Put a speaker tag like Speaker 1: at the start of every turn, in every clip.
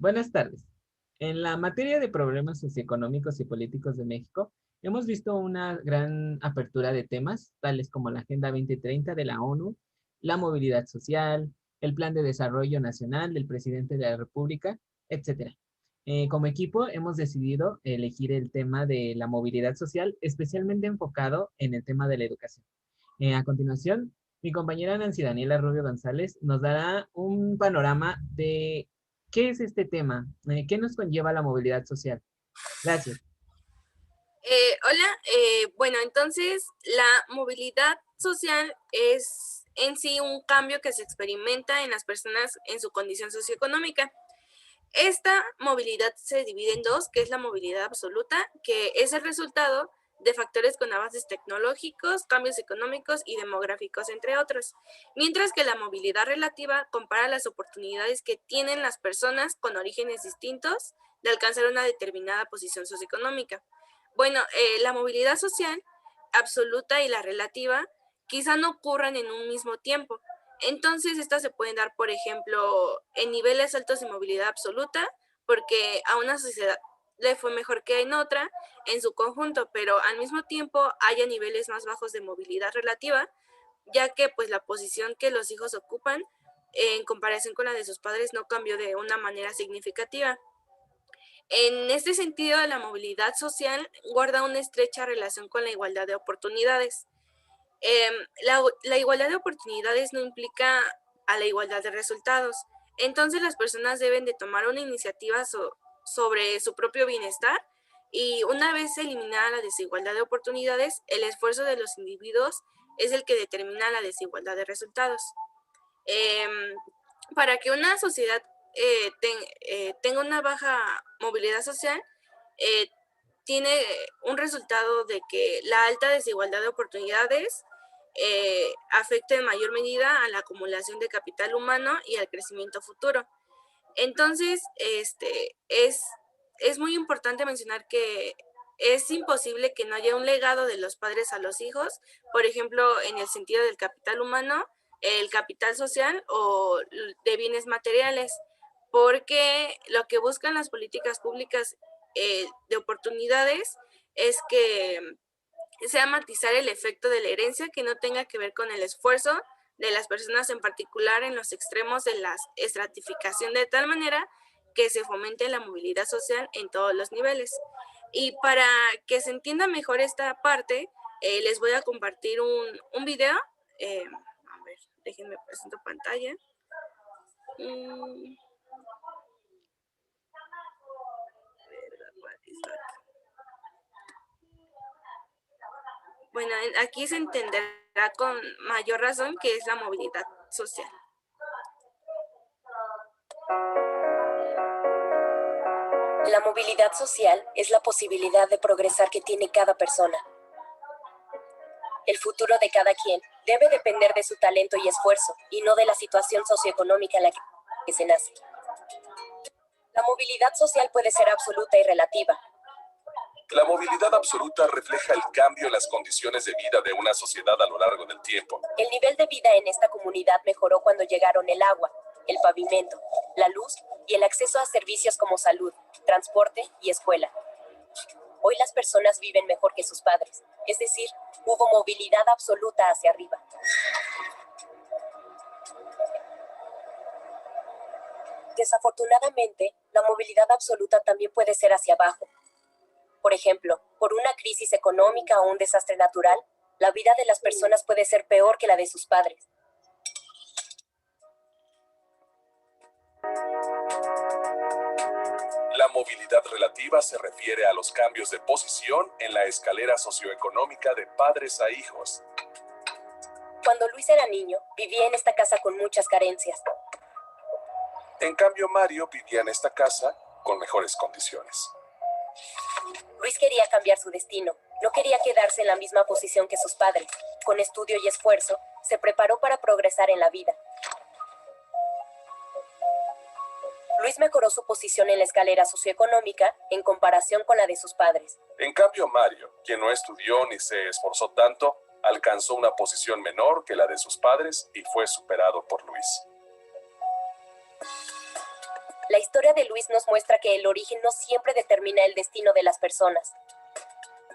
Speaker 1: Buenas tardes. En la materia de problemas socioeconómicos y políticos de México, hemos visto una gran apertura de temas, tales como la Agenda 2030 de la ONU, la movilidad social, el Plan de Desarrollo Nacional del Presidente de la República, etcétera. Como equipo, hemos decidido elegir el tema de la movilidad social, especialmente enfocado en el tema de la educación. A continuación, mi compañera Nancy Daniela Rubio González nos dará un panorama de qué es este tema, qué nos conlleva la movilidad social. Gracias.
Speaker 2: Hola, bueno, entonces la movilidad social es en sí un cambio que se experimenta en las personas en su condición socioeconómica. Esta movilidad se divide en dos, que es la movilidad absoluta, que es el resultado de factores con avances tecnológicos, cambios económicos y demográficos, entre otros. Mientras que la movilidad relativa compara las oportunidades que tienen las personas con orígenes distintos de alcanzar una determinada posición socioeconómica. Bueno, la movilidad social absoluta y la relativa quizá no ocurran en un mismo tiempo. Entonces, estas se pueden dar, por ejemplo, en niveles altos de movilidad absoluta, porque a una sociedad le fue mejor que en otra en su conjunto, pero al mismo tiempo haya niveles más bajos de movilidad relativa, ya que pues la posición que los hijos ocupan en comparación con la de sus padres no cambió de una manera significativa. En este sentido, la movilidad social guarda una estrecha relación con la igualdad de oportunidades. La igualdad de oportunidades no implica a la igualdad de resultados. Entonces las personas deben de tomar una iniciativa sobre su propio bienestar y una vez eliminada la desigualdad de oportunidades, el esfuerzo de los individuos es el que determina la desigualdad de resultados. Em, para que una sociedad tenga una baja movilidad social, eh, tiene un resultado de que la alta desigualdad de oportunidades afecta en mayor medida a la acumulación de capital humano y al crecimiento futuro. Entonces, es muy importante mencionar que es imposible que no haya un legado de los padres a los hijos, por ejemplo, en el sentido del capital humano, el capital social o de bienes materiales, porque lo que buscan las políticas públicas de oportunidades es que sea matizar el efecto de la herencia que no tenga que ver con el esfuerzo de las personas, en particular en los extremos de la estratificación, de tal manera que se fomente la movilidad social en todos los niveles. Y para que se entienda mejor esta parte, les voy a compartir un video. A ver, déjenme presento pantalla. Bueno, aquí se entenderá con mayor razón qué es la movilidad social.
Speaker 3: La movilidad social es la posibilidad de progresar que tiene cada persona. El futuro de cada quien debe depender de su talento y esfuerzo, y no de la situación socioeconómica en la que se nace. La movilidad social puede ser absoluta y relativa.
Speaker 4: La movilidad absoluta refleja el cambio en las condiciones de vida de una sociedad a lo largo del tiempo.
Speaker 3: El nivel de vida en esta comunidad mejoró cuando llegaron el agua, el pavimento, la luz y el acceso a servicios como salud, transporte y escuela. Hoy las personas viven mejor que sus padres, es decir, hubo movilidad absoluta hacia arriba. Desafortunadamente, la movilidad absoluta también puede ser hacia abajo. Por ejemplo, por una crisis económica o un desastre natural, la vida de las personas puede ser peor que la de sus padres.
Speaker 4: La movilidad relativa se refiere a los cambios de posición en la escalera socioeconómica de padres a hijos.
Speaker 3: Cuando Luis era niño, vivía en esta casa con muchas carencias.
Speaker 4: En cambio, Mario vivía en esta casa con mejores condiciones.
Speaker 3: Luis quería cambiar su destino, no quería quedarse en la misma posición que sus padres. Con estudio y esfuerzo, se preparó para progresar en la vida. Luis mejoró su posición en la escalera socioeconómica en comparación con la de sus padres.
Speaker 4: En cambio, Mario, quien no estudió ni se esforzó tanto, alcanzó una posición menor que la de sus padres y fue superado por Luis.
Speaker 3: La historia de Luis nos muestra que el origen no siempre determina el destino de las personas.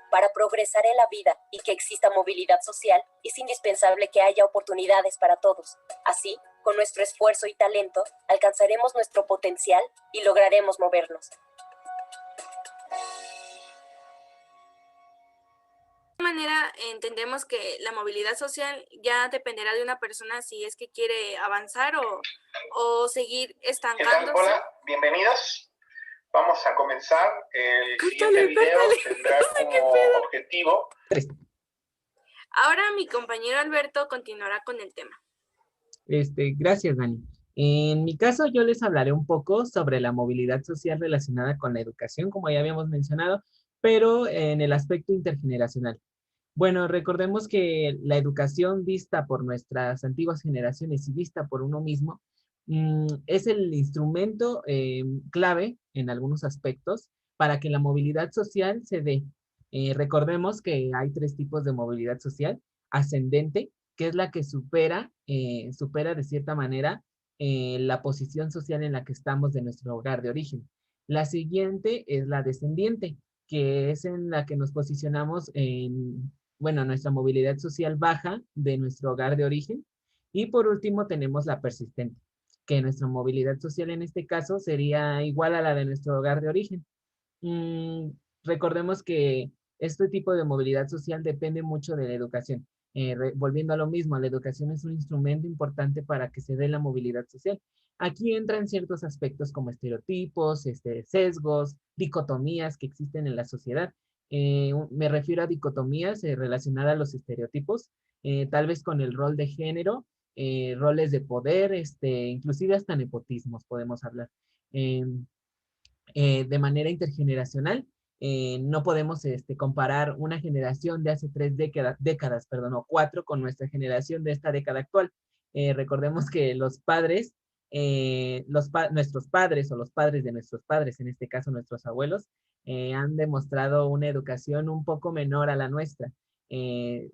Speaker 3: Para progresar en la vida y que exista movilidad social, es indispensable que haya oportunidades para todos. Así, con nuestro esfuerzo y talento, alcanzaremos nuestro potencial y lograremos movernos.
Speaker 2: De esta manera, entendemos que la movilidad social ya dependerá de una persona si es que quiere avanzar o seguir
Speaker 5: ¿Qué tal?
Speaker 2: estancándose.
Speaker 5: Hola, bienvenidos. Vamos a comenzar. El siguiente
Speaker 2: Córtale,
Speaker 5: video
Speaker 2: córtale.
Speaker 5: tendrá
Speaker 2: No sé qué
Speaker 5: como
Speaker 2: pedo.
Speaker 5: objetivo.
Speaker 2: Ahora mi compañero Alberto continuará con el tema.
Speaker 1: Gracias, Dani. En mi caso, yo les hablaré un poco sobre la movilidad social relacionada con la educación, como ya habíamos mencionado, pero en el aspecto intergeneracional. Bueno, recordemos que la educación vista por nuestras antiguas generaciones y vista por uno mismo es el instrumento clave en algunos aspectos para que la movilidad social se dé. Recordemos que hay tres tipos de movilidad social: ascendente, que es la que supera de cierta manera la posición social en la que estamos de nuestro hogar de origen. La siguiente es la descendiente, que es en la que nos posicionamos bueno, nuestra movilidad social baja de nuestro hogar de origen. Y por último tenemos la persistente, que nuestra movilidad social en este caso sería igual a la de nuestro hogar de origen. Mm, Recordemos que este tipo de movilidad social depende mucho de la educación. Volviendo a lo mismo, la educación es un instrumento importante para que se dé la movilidad social. Aquí entran ciertos aspectos como estereotipos, sesgos, dicotomías que existen en la sociedad. Me refiero a dicotomías relacionadas a los estereotipos, tal vez con el rol de género, roles de poder, inclusive hasta nepotismos podemos hablar. De manera intergeneracional. No podemos comparar una generación de hace tres décadas, perdón, o cuatro con nuestra generación de esta década actual. Recordemos que los padres, nuestros padres o los padres de nuestros padres, en este caso nuestros abuelos, han demostrado una educación un poco menor a la nuestra.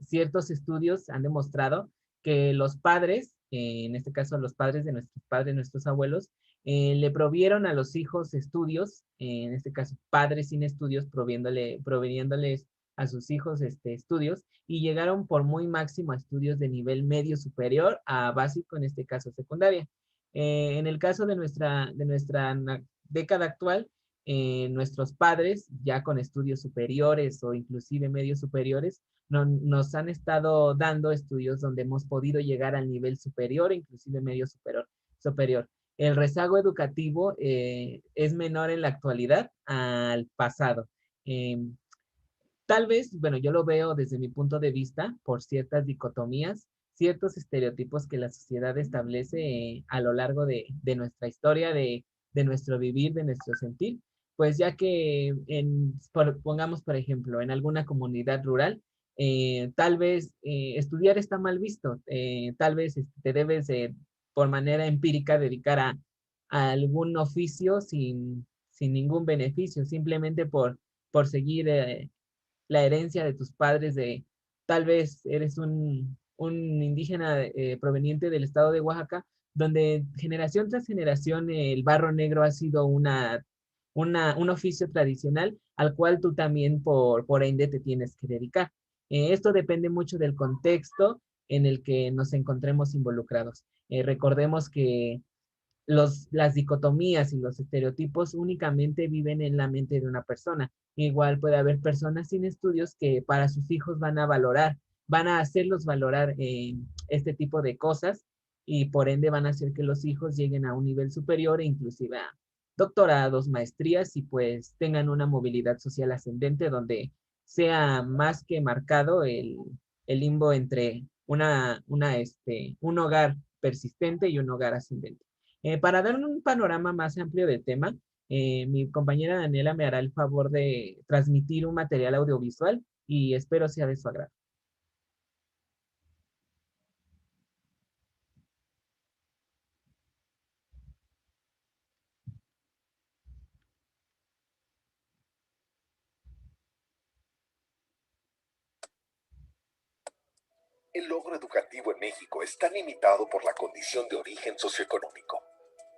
Speaker 1: Ciertos estudios han demostrado que los padres, en este caso los padres de nuestros padres, nuestros abuelos, le provieron a los hijos estudios, en este caso padres sin estudios, proveyéndoles a sus hijos estudios, y llegaron por muy máximo a estudios de nivel medio superior a básico, en este caso secundaria. En el caso de nuestra década actual, nuestros padres, ya con estudios superiores o inclusive medios superiores, nos han estado dando estudios donde hemos podido llegar al nivel superior, inclusive medio superior. El rezago educativo es menor en la actualidad al pasado. Tal vez, bueno, yo lo veo desde mi punto de vista por ciertas dicotomías, ciertos estereotipos que la sociedad establece a lo largo de nuestra historia, de nuestro vivir, de nuestro sentir, pues ya que pongamos, por ejemplo, en alguna comunidad rural, tal vez estudiar está mal visto, tal vez te debes por manera empírica dedicar a algún oficio sin ningún beneficio, simplemente por seguir la herencia de tus padres de tal vez eres un indígena proveniente del estado de Oaxaca, donde generación tras generación el barro negro ha sido un oficio tradicional al cual tú también por ende te tienes que dedicar. Esto depende mucho del contexto en el que nos encontremos involucrados. Recordemos que las dicotomías y los estereotipos únicamente viven en la mente de una persona. Igual puede haber personas sin estudios que para sus hijos van a hacerlos valorar este tipo de cosas, y por ende van a hacer que los hijos lleguen a un nivel superior e inclusive a doctorados, maestrías, y pues tengan una movilidad social ascendente donde sea más que marcado el limbo entre un hogar persistente y un hogar ascendente. Para dar un panorama más amplio del tema, mi compañera Daniela me hará el favor de transmitir un material audiovisual y espero sea de su agrado.
Speaker 4: El logro educativo en México está limitado por la condición de origen socioeconómico.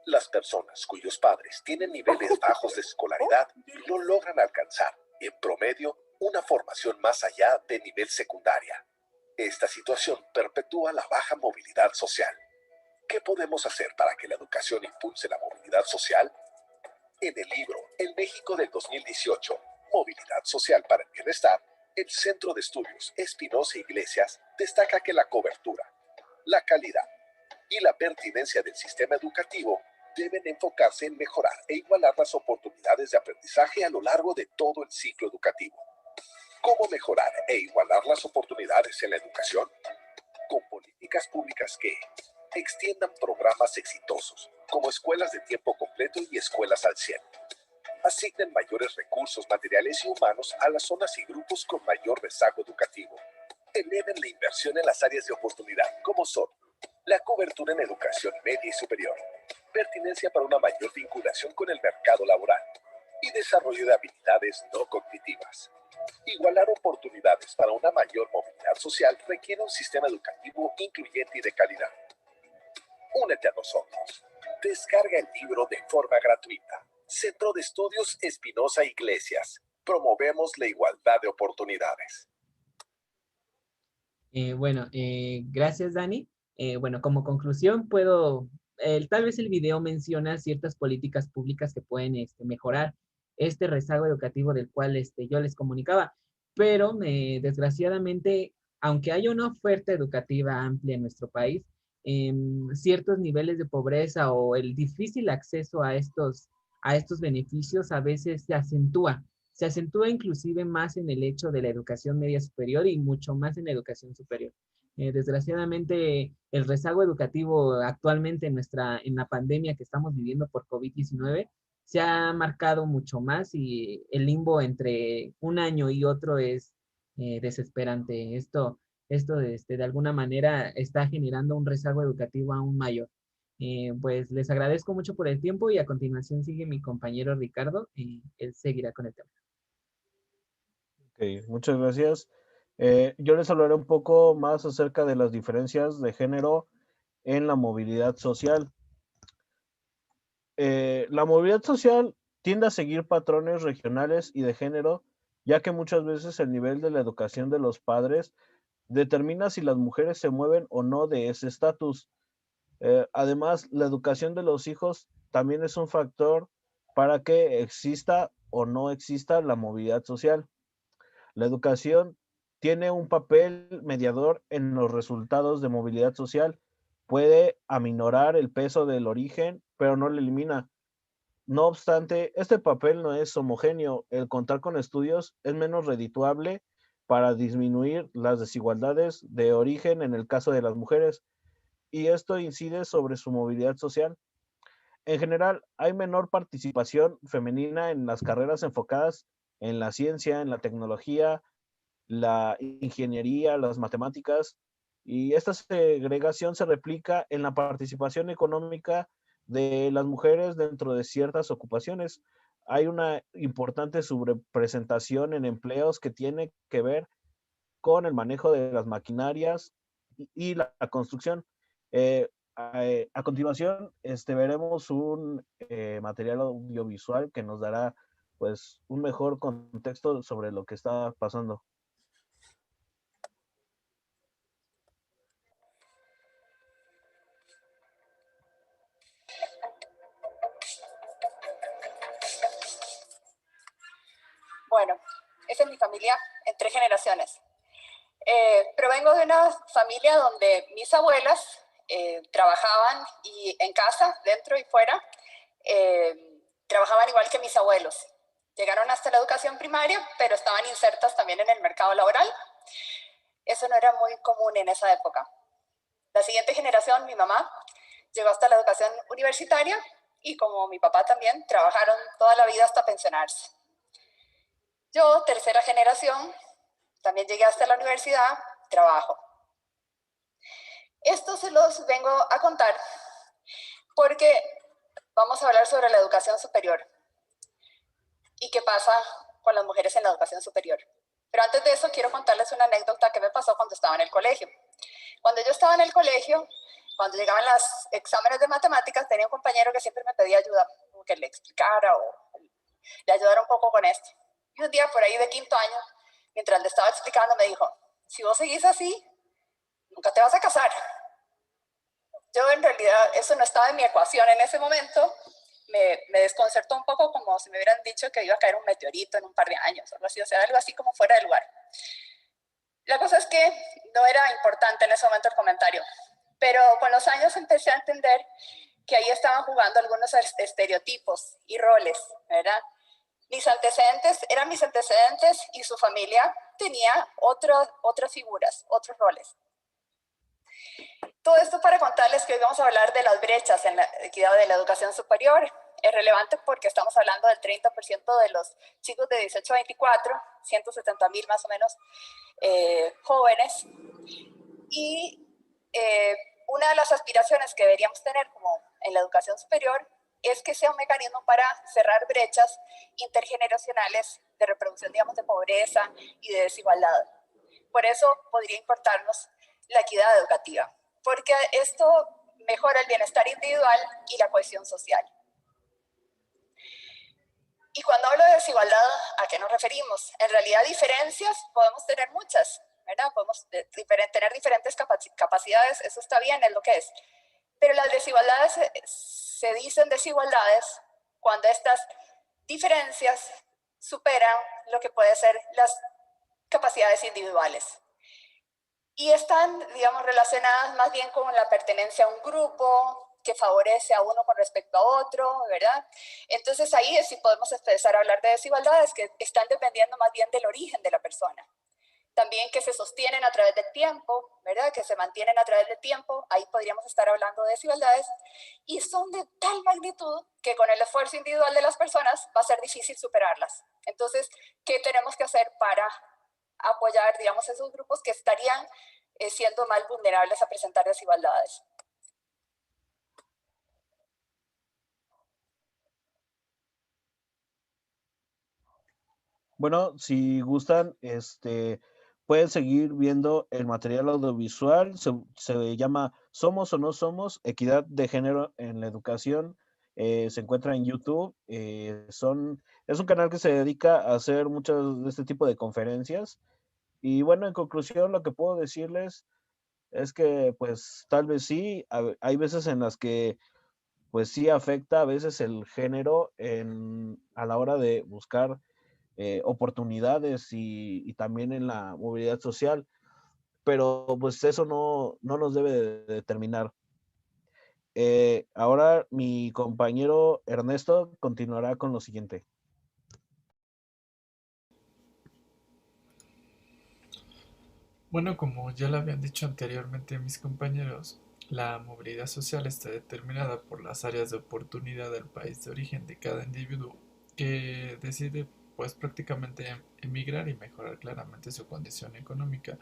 Speaker 4: Las personas cuyos padres tienen niveles bajos de escolaridad no logran alcanzar, en promedio, una formación más allá de nivel secundaria. Esta situación perpetúa la baja movilidad social. ¿Qué podemos hacer para que la educación impulse la movilidad social? En el libro El México del 2018, Movilidad Social para el Bienestar, el Centro de Estudios Espinosa Iglesias destaca que la cobertura, la calidad y la pertinencia del sistema educativo deben enfocarse en mejorar e igualar las oportunidades de aprendizaje a lo largo de todo el ciclo educativo. ¿Cómo mejorar e igualar las oportunidades en la educación? Con políticas públicas que extiendan programas exitosos, como escuelas de tiempo completo y escuelas al 100. Asignen mayores recursos materiales y humanos a las zonas y grupos con mayor rezago educativo. Eleven la inversión en las áreas de oportunidad, como son la cobertura en educación media y superior, pertinencia para una mayor vinculación con el mercado laboral y desarrollo de habilidades no cognitivas. Igualar oportunidades para una mayor movilidad social requiere un sistema educativo incluyente y de calidad. Únete a nosotros. Descarga el libro de forma gratuita. Centro de Estudios Espinosa Iglesias. Promovemos la igualdad de oportunidades.
Speaker 1: Gracias, Dani. Bueno, como conclusión, tal vez el video menciona ciertas políticas públicas que pueden mejorar este rezago educativo del cual yo les comunicaba, pero desgraciadamente, aunque haya una oferta educativa amplia en nuestro país, ciertos niveles de pobreza o el difícil acceso a estos beneficios a veces se acentúa inclusive más en el hecho de la educación media superior y mucho más en la educación superior. Desgraciadamente, el rezago educativo actualmente en la pandemia que estamos viviendo por COVID-19 se ha marcado mucho más y el limbo entre un año y otro es desesperante. Esto de alguna manera está generando un rezago educativo aún mayor. Pues les agradezco mucho por el tiempo y a continuación sigue mi compañero Ricardo y él seguirá con el tema.
Speaker 6: Ok, muchas gracias. Yo les hablaré un poco más acerca de las diferencias de género en la movilidad social. La movilidad social tiende a seguir patrones regionales y de género, ya que muchas veces el nivel de la educación de los padres determina si las mujeres se mueven o no de ese estatus. Además, la educación de los hijos también es un factor para que exista o no exista la movilidad social. La educación tiene un papel mediador en los resultados de movilidad social. Puede aminorar el peso del origen, pero no lo elimina. No obstante, este papel no es homogéneo. El contar con estudios es menos redituable para disminuir las desigualdades de origen en el caso de las mujeres, y esto incide sobre su movilidad social. En general, hay menor participación femenina en las carreras enfocadas en la ciencia, en la tecnología, la ingeniería, las matemáticas, y esta segregación se replica en la participación económica de las mujeres dentro de ciertas ocupaciones. Hay una importante subrepresentación en empleos que tiene que ver con el manejo de las maquinarias y la construcción. A continuación, veremos un material audiovisual que nos dará pues un mejor contexto sobre lo que está pasando.
Speaker 7: Bueno, esa es mi familia en 3 generaciones. Provengo de una familia donde mis abuelas trabajaban y en casa, dentro y fuera, trabajaban igual que mis abuelos. Llegaron hasta la educación primaria, pero estaban insertas también en el mercado laboral. Eso no era muy común en esa época. La siguiente generación, mi mamá, llegó hasta la educación universitaria y como mi papá también, trabajaron toda la vida hasta pensionarse. Yo, tercera generación, también llegué hasta la universidad, trabajo. Esto se los vengo a contar porque vamos a hablar sobre la educación superior y qué pasa con las mujeres en la educación superior. Pero antes de eso quiero contarles una anécdota que me pasó cuando estaba en el colegio. Cuando yo estaba en el colegio, cuando llegaban los exámenes de matemáticas, tenía un compañero que siempre me pedía ayuda, como que le explicara o le ayudara un poco con esto. Y un día por ahí de quinto año, mientras le estaba explicando, me dijo, si vos seguís así, nunca te vas a casar. Yo en realidad, eso no estaba en mi ecuación en ese momento, me desconcertó un poco, como si me hubieran dicho que iba a caer un meteorito en un par de años, algo así, o sea, algo así como fuera de lugar. La cosa es que no era importante en ese momento el comentario, pero con los años empecé a entender que ahí estaban jugando algunos estereotipos y roles, ¿verdad? Mis antecedentes eran mis antecedentes y su familia tenía otras figuras, otros roles. Todo esto para contarles que hoy vamos a hablar de las brechas en la equidad de la educación superior. Es relevante porque estamos hablando del 30% de los chicos de 18 a 24, 170,000 más o menos jóvenes. Y una de las aspiraciones que deberíamos tener como en la educación superior es que sea un mecanismo para cerrar brechas intergeneracionales de reproducción, digamos, de pobreza y de desigualdad. Por eso podría importarnos la equidad educativa, porque esto mejora el bienestar individual y la cohesión social. Y cuando hablo de desigualdad, ¿a qué nos referimos? En realidad, diferencias podemos tener muchas, ¿verdad? Podemos tener diferentes capacidades, eso está bien, es lo que es. Pero las desigualdades se dicen desigualdades cuando estas diferencias superan lo que pueden ser las capacidades individuales. Y están, digamos, relacionadas más bien con la pertenencia a un grupo que favorece a uno con respecto a otro, ¿verdad? Entonces ahí sí podemos empezar a hablar de desigualdades que están dependiendo más bien del origen de la persona. También que se sostienen a través del tiempo, ¿verdad? Que se mantienen a través del tiempo, ahí podríamos estar hablando de desigualdades, y son de tal magnitud que con el esfuerzo individual de las personas va a ser difícil superarlas. Entonces, ¿qué tenemos que hacer para apoyar, digamos, esos grupos que estarían siendo más vulnerables a presentar desigualdades?
Speaker 6: Bueno, si gustan, pueden seguir viendo el material audiovisual. Se llama Somos o no somos, equidad de género en la educación. Se encuentra en YouTube. Es un canal que se dedica a hacer muchas de este tipo de conferencias. Y bueno, en conclusión, lo que puedo decirles es que, pues, tal vez sí, hay veces en las que, pues, sí afecta a veces el género a la hora de buscar oportunidades y también en la movilidad social, pero pues eso no nos debe de determinar. Ahora mi compañero Ernesto continuará con lo siguiente.
Speaker 8: Bueno, como ya lo habían dicho anteriormente mis compañeros, la movilidad social está determinada por las áreas de oportunidad del país de origen de cada individuo que decide pues prácticamente emigrar y mejorar claramente su condición económica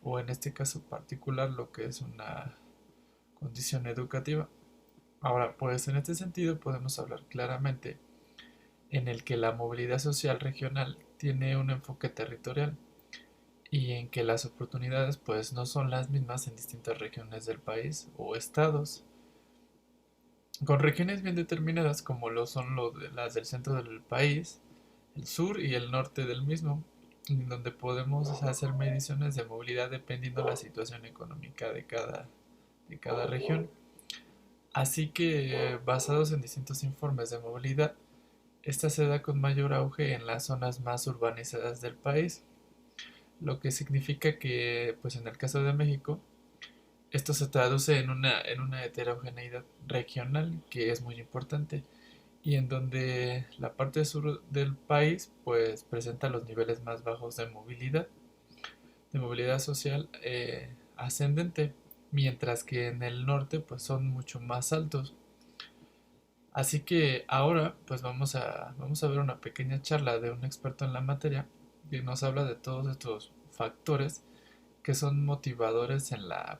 Speaker 8: o en este caso particular lo que es una condición educativa. Ahora, pues en este sentido podemos hablar claramente en el que la movilidad social regional tiene un enfoque territorial y en que las oportunidades pues no son las mismas en distintas regiones del país o estados, con regiones bien determinadas como lo son las del centro del país, el sur y el norte del mismo, en donde podemos hacer mediciones de movilidad dependiendo la situación económica de cada región. Así que, basados en distintos informes de movilidad, esta se da con mayor auge en las zonas más urbanizadas del país, lo que significa que, pues en el caso de México, esto se traduce en una heterogeneidad regional que es muy importante y en donde la parte sur del país pues presenta los niveles más bajos de movilidad social ascendente, mientras que en el norte pues son mucho más altos. Así que ahora pues vamos a ver una pequeña charla de un experto en la materia que nos habla de todos estos factores que son motivadores en la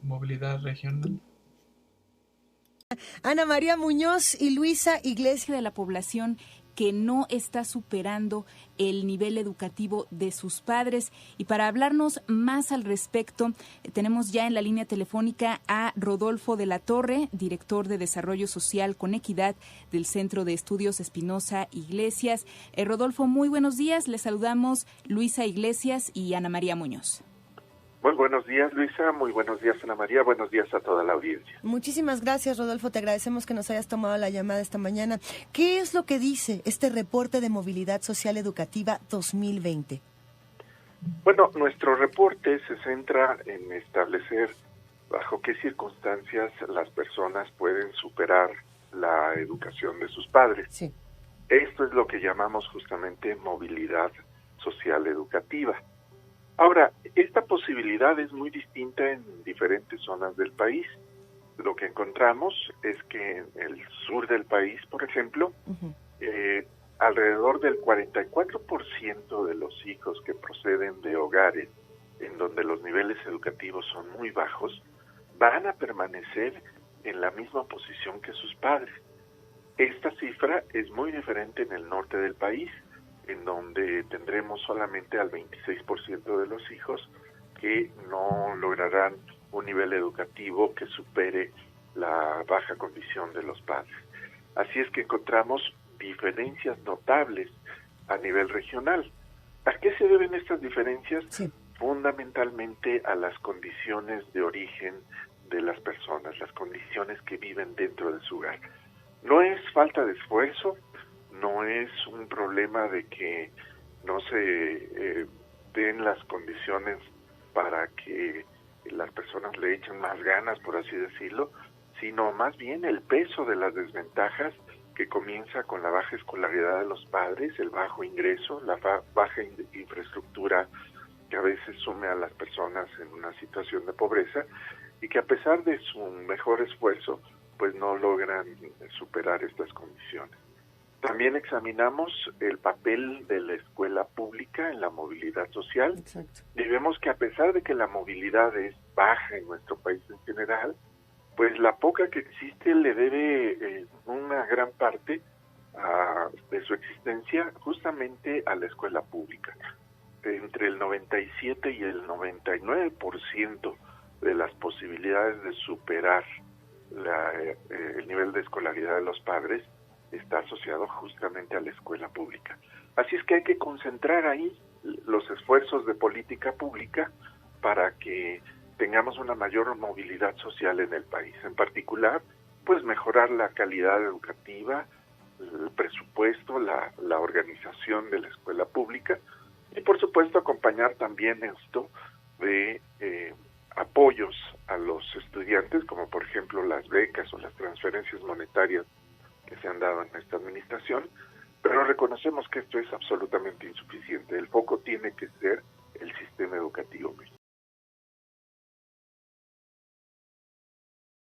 Speaker 8: movilidad regional.
Speaker 9: Ana María Muñoz y Luisa Iglesias de la población, que no está superando el nivel educativo de sus padres. Y para hablarnos más al respecto, tenemos ya en la línea telefónica a Rodolfo de la Torre, director de Desarrollo Social con Equidad del Centro de Estudios Espinosa Iglesias. Rodolfo, muy buenos días. Les saludamos Luisa Iglesias y Ana María Muñoz.
Speaker 10: Muy buenos días, Luisa. Muy buenos días, Ana María. Buenos días a toda la audiencia.
Speaker 11: Muchísimas gracias, Rodolfo. Te agradecemos que nos hayas tomado la llamada esta mañana. ¿Qué es lo que dice este reporte de movilidad social educativa 2020?
Speaker 10: Bueno, nuestro reporte se centra en establecer bajo qué circunstancias las personas pueden superar la educación de sus padres.
Speaker 11: Sí.
Speaker 10: Esto es lo que llamamos justamente movilidad social educativa. Ahora, esta posibilidad es muy distinta en diferentes zonas del país. Lo que encontramos es que en el sur del país, por ejemplo, alrededor del 44% de los hijos que proceden de hogares en donde los niveles educativos son muy bajos, van a permanecer en la misma posición que sus padres. Esta cifra es muy diferente en el norte del país, en donde tendremos solamente al 26% de los hijos que no lograrán un nivel educativo que supere la baja condición de los padres. Así es que encontramos diferencias notables a nivel regional. ¿A qué se deben estas diferencias?
Speaker 11: Sí.
Speaker 10: Fundamentalmente a las condiciones de origen de las personas, las condiciones que viven dentro de su hogar. No es falta de esfuerzo, no es un problema de que no se den las condiciones para que las personas le echen más ganas, por así decirlo, sino más bien el peso de las desventajas que comienza con la baja escolaridad de los padres, el bajo ingreso, la baja infraestructura que a veces sume a las personas en una situación de pobreza y que a pesar de su mejor esfuerzo, pues no logran superar estas condiciones. También examinamos el papel de la escuela pública en la movilidad social.
Speaker 11: Exacto.
Speaker 10: Y vemos que a pesar de que la movilidad es baja en nuestro país en general, pues la poca que existe le debe una gran parte de su existencia justamente a la escuela pública. Entre el 97 y el 99% de las posibilidades de superar el nivel de escolaridad de los padres está asociado justamente a la escuela pública. Así es que hay que concentrar ahí los esfuerzos de política pública para que tengamos una mayor movilidad social en el país. En particular, pues mejorar la calidad educativa, el presupuesto, la organización de la escuela pública y por supuesto acompañar también esto de apoyos a los estudiantes, como por ejemplo las becas o las transferencias monetarias que se han dado en esta administración, pero reconocemos que esto es absolutamente insuficiente. El foco tiene que ser el sistema educativo mexicano.